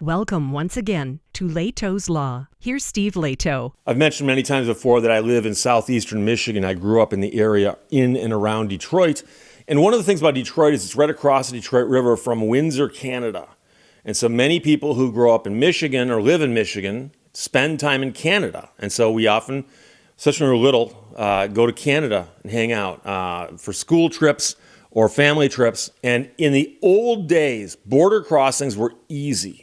Welcome once again to Lehto's Law. Here's Steve Lehto. I've mentioned many times before that I live in southeastern Michigan. I grew up in the area in and around Detroit. And one of the things about Detroit is it's right across the Detroit River from Windsor, Canada. And so many people who grow up in Michigan or live in Michigan spend time in Canada. And so we often, especially when we're little, go to Canada and hang out for school trips or family trips. And in the old days, border crossings were easy,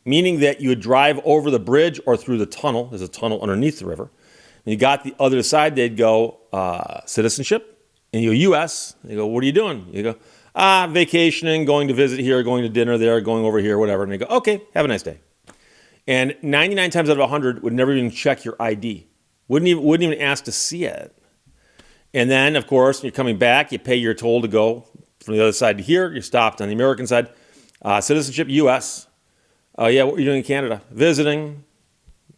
meaning that you would drive over the bridge or through the tunnel. There's a tunnel underneath the river. And you got the other side, they'd go citizenship, and you go U.S. They go, what are you doing? You go, vacationing, going to visit here, going to dinner there, going over here, whatever. And they go, okay, have a nice day. And 99 times out of 100 would never even check your ID. Wouldn't even ask to see it. And then, of course, you're coming back, you pay your toll to go from the other side to here. You're stopped on the American side. Citizenship, U.S. Oh, yeah, what are you doing in Canada? Visiting,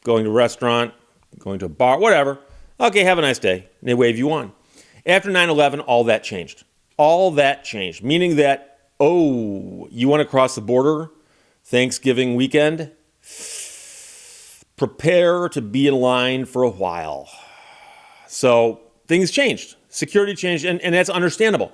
going to a restaurant, going to a bar, whatever. Okay, have a nice day. And they wave you on. After 9/11, all that changed. All that changed, meaning that, you want to cross the border Thanksgiving weekend? Prepare to be in line for a while. So things changed. Security changed, and that's understandable.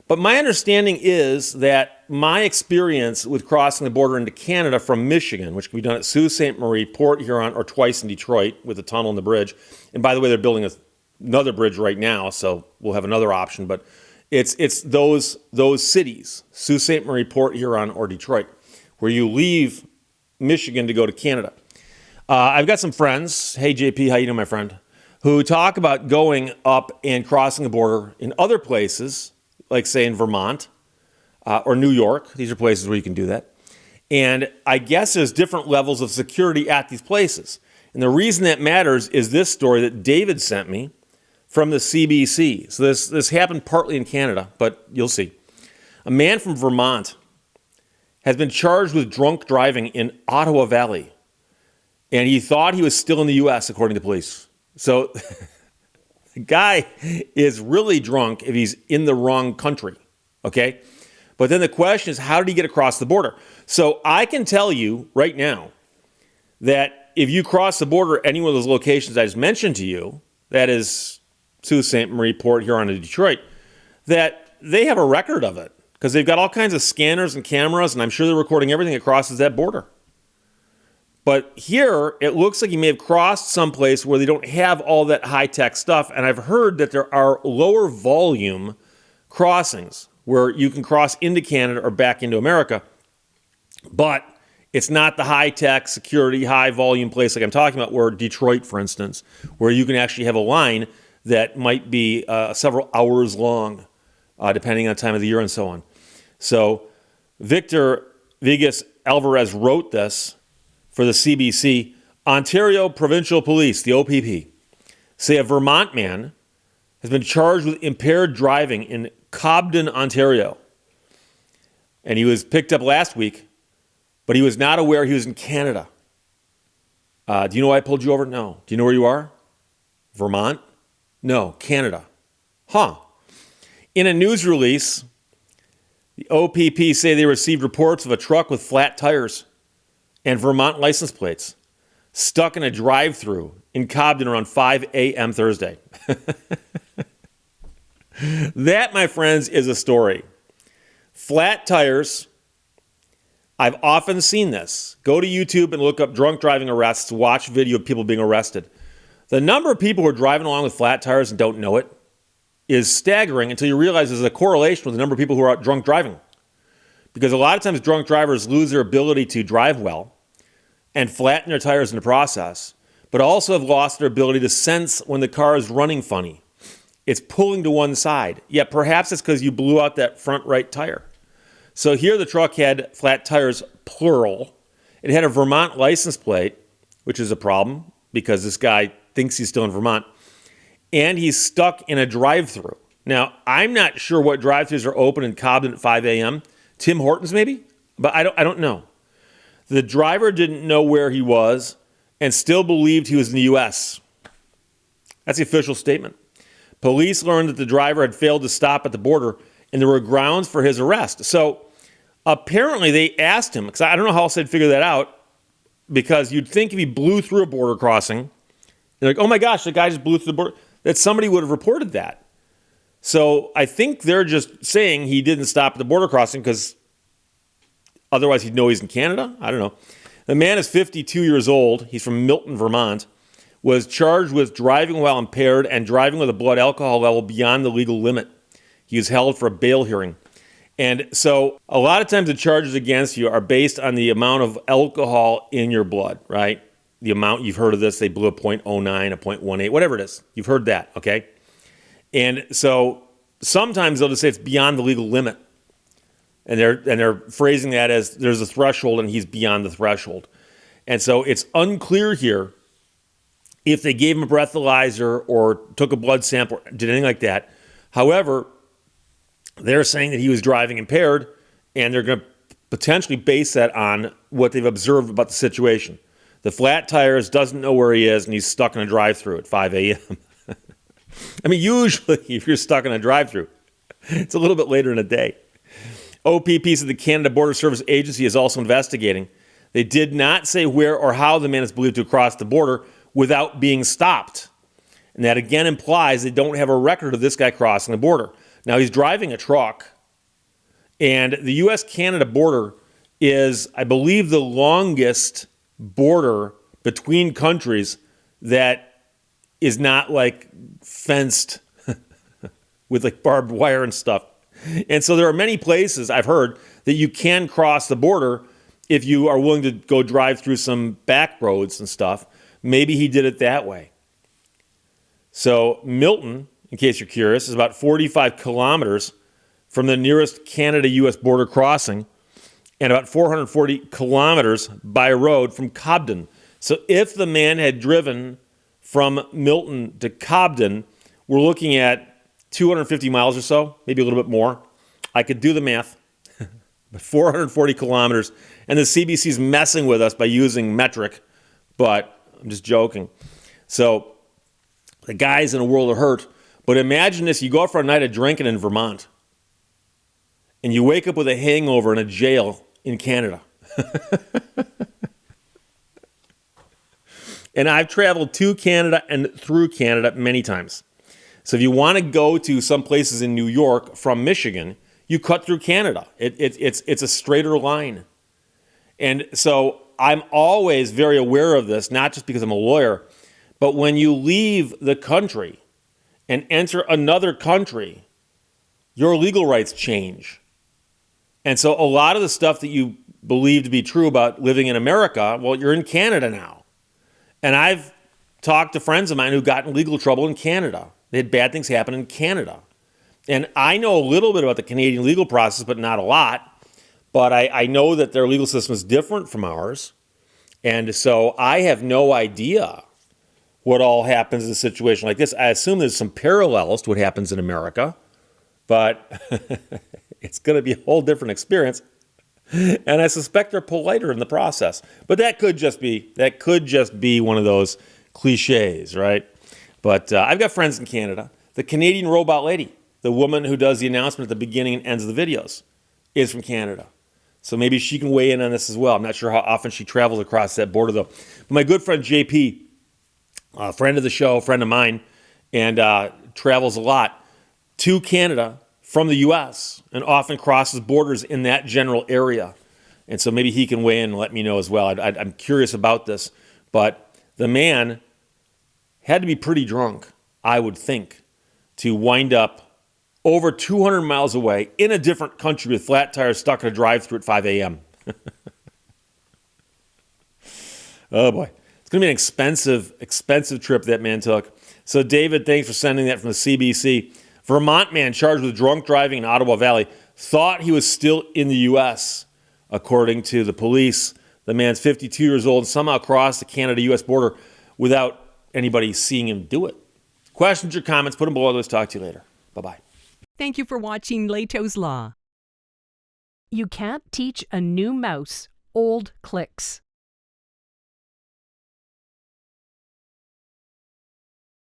But my understanding is that my experience with crossing the border into Canada from Michigan, which can be done at Sault Ste. Marie, Port Huron, or twice in Detroit with a tunnel and the bridge. And by the way, they're building another bridge right now, so we'll have another option. But it's those cities, Sault Ste. Marie, Port Huron, or Detroit, where you leave Michigan to go to Canada. I've got some friends. Hey, JP, how you doing, my friend? Who talk about going up and crossing the border in other places, like say in Vermont or New York. These are places where you can do that. And I guess there's different levels of security at these places. And the reason that matters is this story that David sent me from the CBC. So this happened partly in Canada, but you'll see. A man from Vermont has been charged with drunk driving in Ottawa Valley. And he thought he was still in the U.S., according to police. So the guy is really drunk if he's in the wrong country, okay? But then the question is, how did he get across the border? So I can tell you right now that if you cross the border at any one of those locations I just mentioned to you, that is Sault Ste. Marie, Port Huron, and Detroit, that they have a record of it because they've got all kinds of scanners and cameras, and I'm sure they're recording everything that crosses that border. But here, it looks like he may have crossed someplace where they don't have all that high-tech stuff. And I've heard that there are lower volume crossings where you can cross into Canada or back into America. But it's not the high-tech, security, high-volume place like I'm talking about, where Detroit, for instance, where you can actually have a line that might be several hours long, depending on the time of the year and so on. So Victor Vigas Alvarez wrote this for the CBC. Ontario Provincial Police, the OPP, say a Vermont man has been charged with impaired driving in Cobden, Ontario. And he was picked up last week, but he was not aware he was in Canada. Do you know why I pulled you over? No. Do you know where you are? Vermont? No, Canada. Huh. In a news release, the OPP say they received reports of a truck with flat tires and Vermont license plates stuck in a drive-thru in Cobden around 5 a.m. Thursday. That, my friends, is a story. Flat tires. I've often seen this. Go to YouTube and look up drunk driving arrests. Watch video of people being arrested. The number of people who are driving along with flat tires and don't know it is staggering until you realize there's a correlation with the number of people who are out drunk driving. Because a lot of times drunk drivers lose their ability to drive well and flatten their tires in the process, but also have lost their ability to sense when the car is running funny. It's pulling to one side. Yet perhaps it's because you blew out that front right tire. So here the truck had flat tires, plural. It had a Vermont license plate, which is a problem because this guy thinks he's still in Vermont. And he's stuck in a drive-thru. Now, I'm not sure what drive-thrus are open in Cobden at 5 a.m. Tim Hortons, maybe? But I don't know. The driver didn't know where he was and still believed he was in the U.S. That's the official statement. Police learned that the driver had failed to stop at the border, and there were grounds for his arrest. So Apparently, they asked him, because I don't know how else they'd figure that out, because you'd think if he blew through a border crossing, they're like, oh my gosh, the guy just blew through the border, that somebody would have reported that. So I think they're just saying he didn't stop at the border crossing because otherwise he'd know he's in Canada. I don't know. The man is 52 years old. He's from Milton, Vermont. Was charged with driving while impaired and driving with a blood alcohol level beyond the legal limit. He was held for a bail hearing. And so a lot of times the charges against you are based on the amount of alcohol in your blood, right? The amount, you've heard of this, they blew a .09, a .18, whatever it is. You've heard that, okay? And so sometimes they'll just say it's beyond the legal limit. And they're phrasing that as there's a threshold and he's beyond the threshold. And so it's unclear here if they gave him a breathalyzer or took a blood sample, did anything like that. However, they're saying that he was driving impaired, and they're going to potentially base that on what they've observed about the situation. The flat tires, doesn't know where he is, and he's stuck in a drive-thru at 5 a.m. I mean, usually if you're stuck in a drive-thru, it's a little bit later in the day. OPP said the Canada Border Service Agency is also investigating. They did not say where or how the man is believed to have crossed the border without being stopped. And that again implies they don't have a record of this guy crossing the border. Now, he's driving a truck, and the U.S.-Canada border is, I believe, the longest border between countries that is not, like, fenced with, like, barbed wire and stuff. And so there are many places, I've heard, that you can cross the border if you are willing to go drive through some back roads and stuff. Maybe he did it that way. So Milton, in case you're curious, is about 45 kilometers from the nearest Canada-U.S. border crossing and about 440 kilometers by road from Cobden. So if the man had driven from Milton to Cobden, we're looking at 250 miles or so, maybe a little bit more. I could do the math, but 440 kilometers. And the CBC's messing with us by using metric, but I'm just joking. So the guy's in a world of hurt. But imagine this, you go out for a night of drinking in Vermont, and you wake up with a hangover in a jail in Canada. And I've traveled to Canada and through Canada many times. So if you want to go to some places in New York from Michigan, you cut through Canada. It's a straighter line. And so I'm always very aware of this, not just because I'm a lawyer, but when you leave the country and enter another country, your legal rights change. And so a lot of the stuff that you believe to be true about living in America, well, you're in Canada now. And I've talked to friends of mine who got in legal trouble in Canada. They had bad things happen in Canada. And I know a little bit about the Canadian legal process, but not a lot. But I know that their legal system is different from ours. And so I have no idea what all happens in a situation like this. I assume there's some parallels to what happens in America, but it's going to be a whole different experience. And I suspect they're politer in the process. But that could just be one of those cliches, right? But I've got friends in Canada. The Canadian robot lady, the woman who does the announcement at the beginning and ends of the videos, is from Canada. So maybe she can weigh in on this as well. I'm not sure how often she travels across that border, though. But my good friend JP, a friend of the show, friend of mine, and travels a lot to Canada from the U.S. and often crosses borders in that general area. And so maybe he can weigh in and let me know as well. I'm curious about this. But the man had to be pretty drunk, I would think, to wind up over 200 miles away in a different country with flat tires stuck in a drive-thru at 5 a.m. Oh, boy. It's going to be an expensive trip that man took. So, David, thanks for sending that from the CBC. Vermont man charged with drunk driving in Ottawa Valley thought he was still in the U.S., according to the police. The man's 52 years old and somehow crossed the Canada-U.S. border without anybody seeing him do it. Questions or comments, put them below. Let's talk to you later. Bye-bye. Thank you for watching Lehto's Law. You can't teach a new mouse old clicks.